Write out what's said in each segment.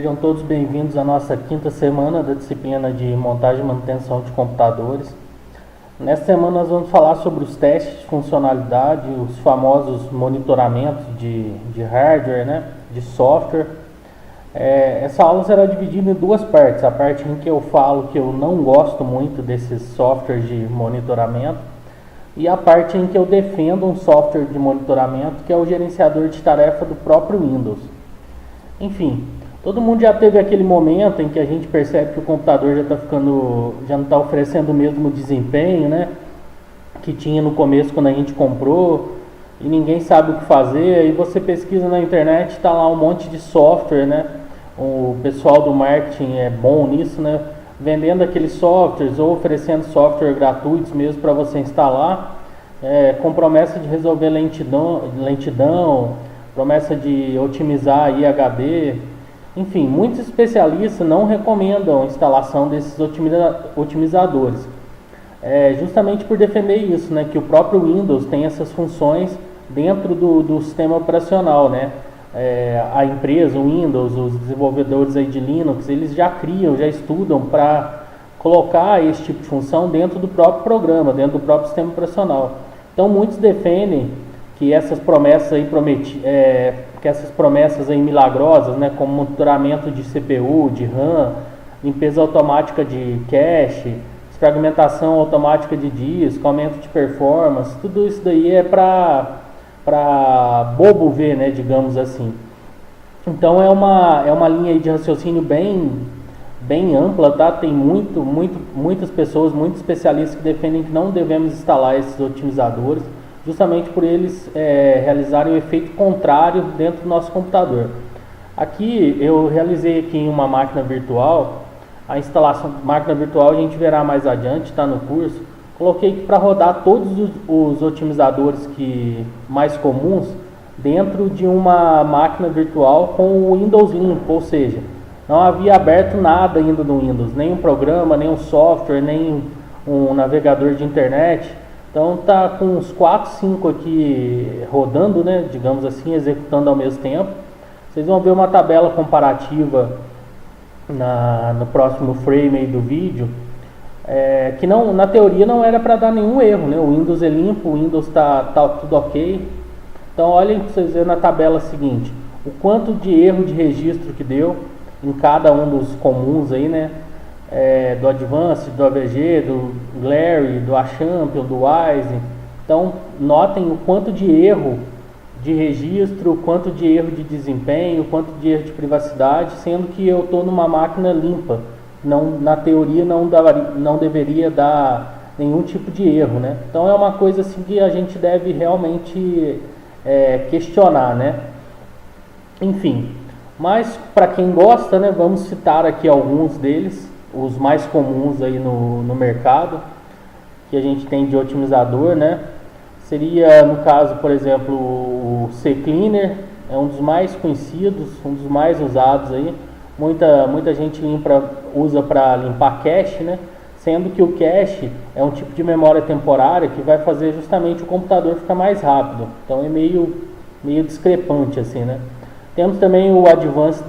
Sejam todos bem-vindos à nossa quinta semana da disciplina de montagem e manutenção de computadores. Nesta semana nós vamos falar sobre os testes de funcionalidade, os famosos monitoramentos de hardware, de software. Essa aula será dividida em duas partes, a parte em que eu falo que eu não gosto muito desses softwares de monitoramento e a parte em que eu defendo um software de monitoramento que é o gerenciador de tarefa do próprio Windows. Enfim, todo mundo já teve aquele momento em que a gente percebe que o computador já não está oferecendo o mesmo desempenho, que tinha no começo quando a gente comprou, e ninguém sabe o que fazer. Aí você pesquisa na internet, está lá um monte de software, O pessoal do marketing é bom nisso, vendendo aqueles softwares ou oferecendo software gratuitos mesmo para você instalar, com promessa de resolver lentidão, promessa de otimizar IHD. Enfim, muitos especialistas não recomendam a instalação desses otimizadores, justamente por defender isso, que o próprio Windows tem essas funções dentro do sistema operacional, a empresa, o Windows, os desenvolvedores aí de Linux, eles já criam, já estudam para colocar esse tipo de função dentro do próprio programa, dentro do próprio sistema operacional. Então muitos defendem que essas promessas aí milagrosas, como monitoramento de CPU, de RAM, limpeza automática de cache, fragmentação automática de disco, aumento de performance, tudo isso daí é para bobo ver, digamos assim. Então é uma linha aí de raciocínio bem ampla, tá? Tem muitas pessoas, muitos especialistas que defendem que não devemos instalar esses otimizadores, justamente por eles realizarem o efeito contrário dentro do nosso computador. Aqui eu realizei aqui em uma máquina virtual, a instalação de máquina virtual a gente verá mais adiante, está no curso. Coloquei aqui para rodar todos os otimizadores mais comuns dentro de uma máquina virtual com o Windows limpo, ou seja, não havia aberto nada ainda no Windows, nem um programa, nem um software, nem um navegador de internet. Então tá com uns 4, 5 aqui rodando, digamos assim, executando ao mesmo tempo. Vocês vão ver uma tabela comparativa no próximo frame aí do vídeo, que não, na teoria não era para dar nenhum erro, O Windows é limpo, o Windows tá tudo ok. Então olhem para vocês verem na tabela seguinte, o quanto de erro de registro que deu em cada um dos comuns aí, do Advanced, do AVG, do Glary, do Achampion, do Wise. Então notem o quanto de erro de registro, o quanto de erro de desempenho, o quanto de erro de privacidade, sendo que eu estou numa máquina limpa. Não, na teoria não deveria dar nenhum tipo de erro, Então é uma coisa assim que a gente deve realmente questionar, Enfim, mas para quem gosta, vamos citar aqui alguns deles, os mais comuns aí no mercado, que a gente tem de otimizador, Seria, no caso, por exemplo, o CCleaner, é um dos mais conhecidos, um dos mais usados aí. Muita gente usa para limpar cache, Sendo que o cache é um tipo de memória temporária que vai fazer justamente o computador ficar mais rápido. Então é meio discrepante assim, Temos também o Advanced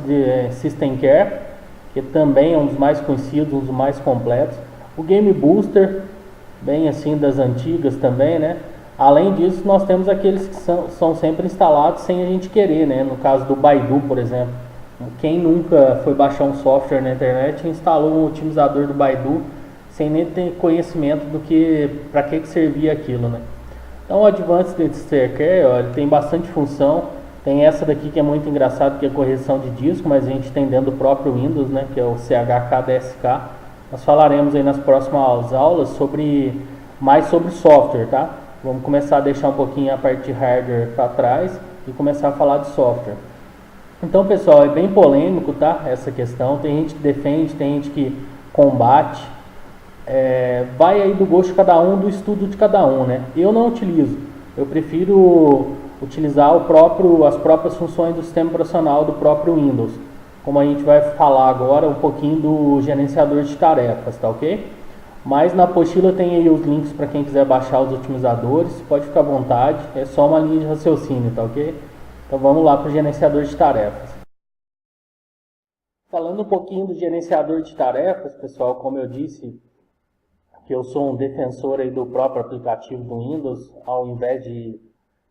System Care, que também é um dos mais conhecidos, um dos mais completos. O Game Booster, bem assim das antigas também, Além disso, nós temos aqueles que são sempre instalados sem a gente querer, No caso do Baidu, por exemplo. Quem nunca foi baixar um software na internet e instalou um otimizador do Baidu sem nem ter conhecimento para que servia aquilo, Então o Advanced System Care, ele tem bastante função. Tem essa daqui que é muito engraçado, que é a correção de disco, mas a gente tem dentro do próprio Windows, que é o CHKDSK. Nós falaremos aí nas próximas aulas mais sobre software, tá? Vamos começar a deixar um pouquinho a parte de hardware para trás e começar a falar de software. Então, pessoal, é bem polêmico, tá? Essa questão. Tem gente que defende, tem gente que combate. Vai aí do gosto de cada um, do estudo de cada um, Eu não utilizo. Eu prefiro utilizar as próprias funções do sistema operacional do próprio Windows. Como a gente vai falar agora um pouquinho do gerenciador de tarefas, tá ok? Mas na apostila tem aí os links para quem quiser baixar os otimizadores, pode ficar à vontade, é só uma linha de raciocínio, tá ok? Então vamos lá para o gerenciador de tarefas. Falando um pouquinho do gerenciador de tarefas, pessoal, como eu disse, que eu sou um defensor aí do próprio aplicativo do Windows, ao invés de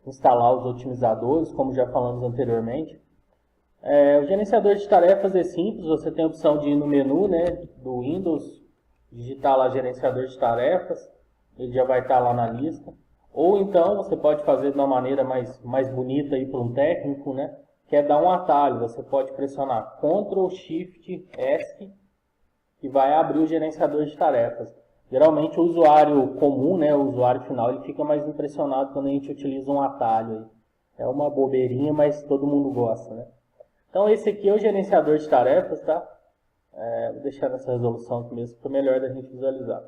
instalar os otimizadores, como já falamos anteriormente. O gerenciador de tarefas é simples, você tem a opção de ir no menu, né, do Windows, digitar lá gerenciador de tarefas, ele já vai estar lá na lista. Ou então você pode fazer de uma maneira mais bonita para um técnico, né, que é dar um atalho. Você pode pressionar Ctrl Shift S e vai abrir o gerenciador de tarefas. Geralmente o usuário comum, né, o usuário final, ele fica mais impressionado quando a gente utiliza um atalho aí. É uma bobeirinha, mas todo mundo gosta, né? Então esse aqui é o gerenciador de tarefas, tá? Vou deixar nessa resolução aqui mesmo, para melhor da gente visualizar.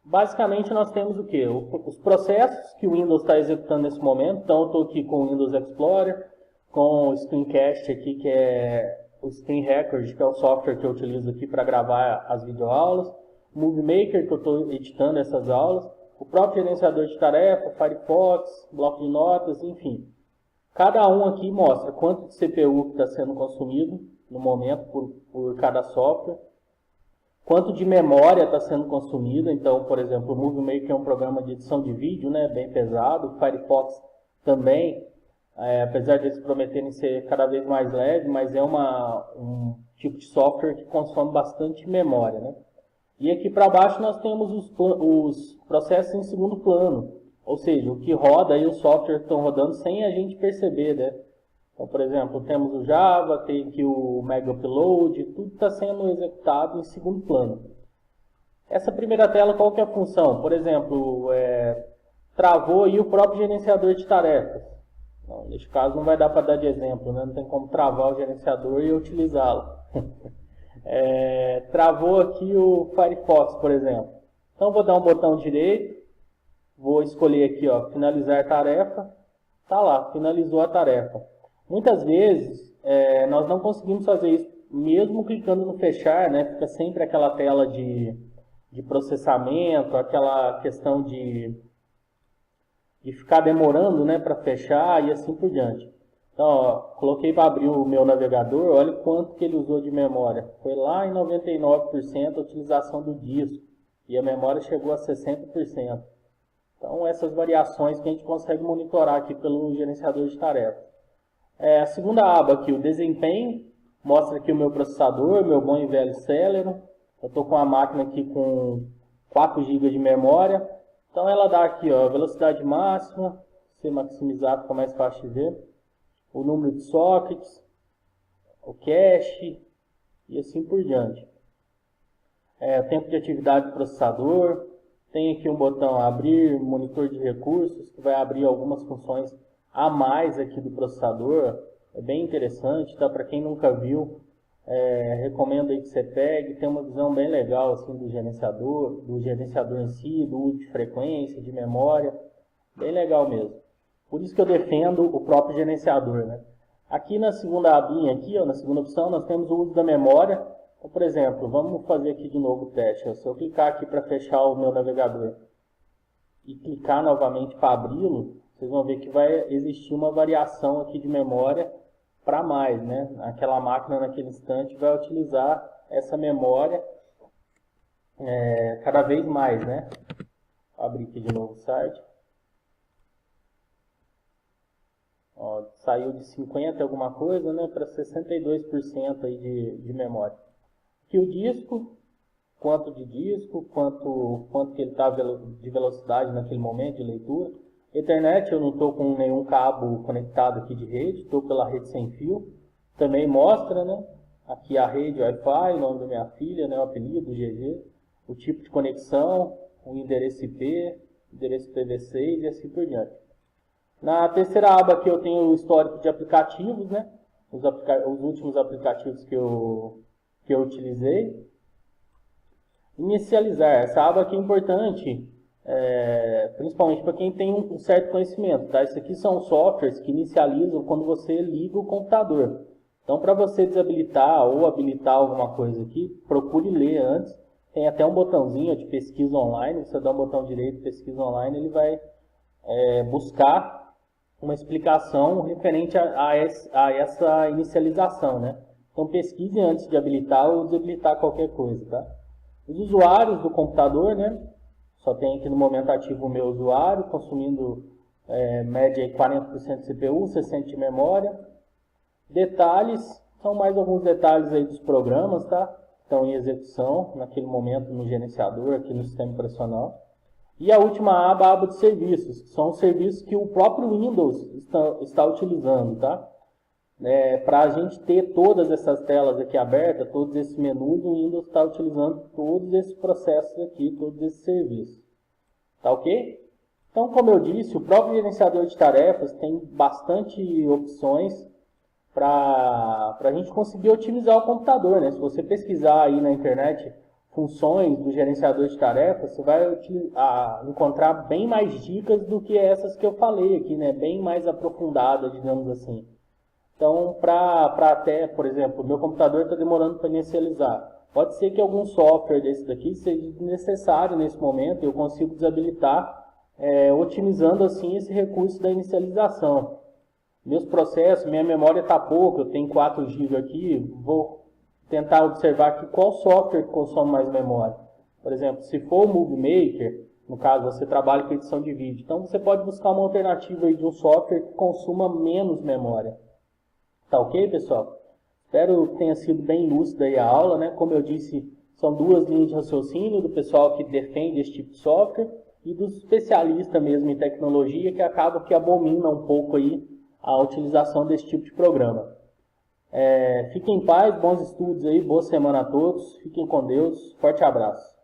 Basicamente nós temos o que? Os processos que o Windows está executando nesse momento. Então eu estou aqui com o Windows Explorer, com o Screencast aqui, que é o Screen Record, que é o software que eu utilizo aqui para gravar as videoaulas, o Movie Maker, que eu estou editando essas aulas, o próprio gerenciador de tarefa, Firefox, bloco de notas, enfim. Cada um aqui mostra quanto de CPU está sendo consumido no momento por cada software, quanto de memória está sendo consumida. Então, por exemplo, o Movie Maker é um programa de edição de vídeo, né, bem pesado, o Firefox também, apesar de eles prometerem ser cada vez mais leve, mas é um tipo de software que consome bastante memória, né? E aqui para baixo nós temos os processos em segundo plano, ou seja, o que roda e os softwares estão rodando sem a gente perceber, né? Então, por exemplo, temos o Java, tem aqui o Mega Upload, tudo está sendo executado em segundo plano. Essa primeira tela, qual que é a função? Por exemplo, travou aí o próprio gerenciador de tarefas. Então, neste caso não vai dar para dar de exemplo, né? Não tem como travar o gerenciador e utilizá-lo. Travou aqui o Firefox, por exemplo. Então vou dar um botão direito, vou escolher aqui, ó, finalizar tarefa, tá lá, finalizou a tarefa. Muitas vezes nós não conseguimos fazer isso, mesmo clicando no fechar, né? Fica sempre aquela tela de processamento, aquela questão de ficar demorando, né, para fechar e assim por diante. Então, ó, coloquei para abrir o meu navegador, olha quanto que ele usou de memória. Foi lá em 99% a utilização do disco e a memória chegou a 60%. Então, essas variações que a gente consegue monitorar aqui pelo gerenciador de tarefas. A segunda aba aqui, o desempenho, mostra aqui o meu processador, meu bom e velho Celeron. Eu estou com a máquina aqui com 4 GB de memória. Então, ela dá aqui, ó, velocidade máxima, se maximizar fica mais fácil de ver. O número de sockets, o cache e assim por diante. O tempo de atividade do processador. Tem aqui um botão abrir monitor de recursos, que vai abrir algumas funções a mais aqui do processador. É bem interessante, tá? Para quem nunca viu, recomendo aí que você pegue. Tem uma visão bem legal assim, do gerenciador em si, do uso de frequência, de memória. Bem legal mesmo. Por isso que eu defendo o próprio gerenciador, né? Aqui na segunda abinha, aqui, ó, na segunda opção, nós temos o uso da memória. Então, por exemplo, vamos fazer aqui de novo o teste. Se eu clicar aqui para fechar o meu navegador e clicar novamente para abri-lo, vocês vão ver que vai existir uma variação aqui de memória para mais, né? Aquela máquina naquele instante vai utilizar essa memória cada vez mais, né? Vou abrir aqui de novo o site. Ó, saiu de 50 alguma coisa, né, para 62% aí de memória. Aqui o disco, quanto de disco, quanto que ele está de velocidade naquele momento de leitura. Ethernet, eu não estou com nenhum cabo conectado aqui de rede, estou pela rede sem fio. Também mostra, né, aqui a rede Wi-Fi, o nome da minha filha, né, o apelido, o GG, o tipo de conexão, o endereço IP, endereço IPv6 e assim por diante. Na terceira aba aqui eu tenho o histórico de aplicativos, né? Os últimos aplicativos que eu utilizei. Inicializar. Essa aba aqui é importante, principalmente para quem tem um certo conhecimento. Tá? Isso aqui são softwares que inicializam quando você liga o computador. Então, para você desabilitar ou habilitar alguma coisa aqui, procure ler antes. Tem até um botãozinho de pesquisa online. Você dá um botão direito, pesquisa online, ele vai buscar uma explicação referente a essa inicialização, né? Então pesquisem antes de habilitar ou desabilitar qualquer coisa, tá? Os usuários do computador, né? Só tem aqui no momento ativo o meu usuário, consumindo média 40% de CPU, 60% de memória. Detalhes, são mais alguns detalhes aí dos programas, tá? Estão em execução naquele momento no gerenciador, aqui no sistema operacional. E a última aba, a aba de serviços, que são os serviços que o próprio Windows está utilizando, tá? Para a gente ter todas essas telas aqui abertas, todos esses menus, o Windows está utilizando todos esses processos aqui, todos esses serviços. Tá ok? Então, como eu disse, o próprio gerenciador de tarefas tem bastante opções para a gente conseguir otimizar o computador, né? Se você pesquisar aí na internet funções do gerenciador de tarefas, você vai encontrar bem mais dicas do que essas que eu falei aqui, né? Bem mais aprofundadas, digamos assim. Então, para até, por exemplo, meu computador está demorando para inicializar. Pode ser que algum software desse daqui seja necessário nesse momento e eu consigo desabilitar, otimizando assim esse recurso da inicialização. Meus processos, minha memória está pouca, eu tenho 4 GB aqui, vou tentar observar aqui qual software que consome mais memória. Por exemplo, se for o Movie Maker, no caso você trabalha com edição de vídeo, então você pode buscar uma alternativa aí de um software que consuma menos memória. Tá ok, pessoal? Espero que tenha sido bem lúcida aí a aula, né? Como eu disse, são 2 linhas de raciocínio do pessoal que defende esse tipo de software e dos especialistas mesmo em tecnologia que acabam que abominam um pouco aí a utilização desse tipo de programa. Fiquem em paz, bons estudos aí, boa semana a todos, fiquem com Deus, forte abraço.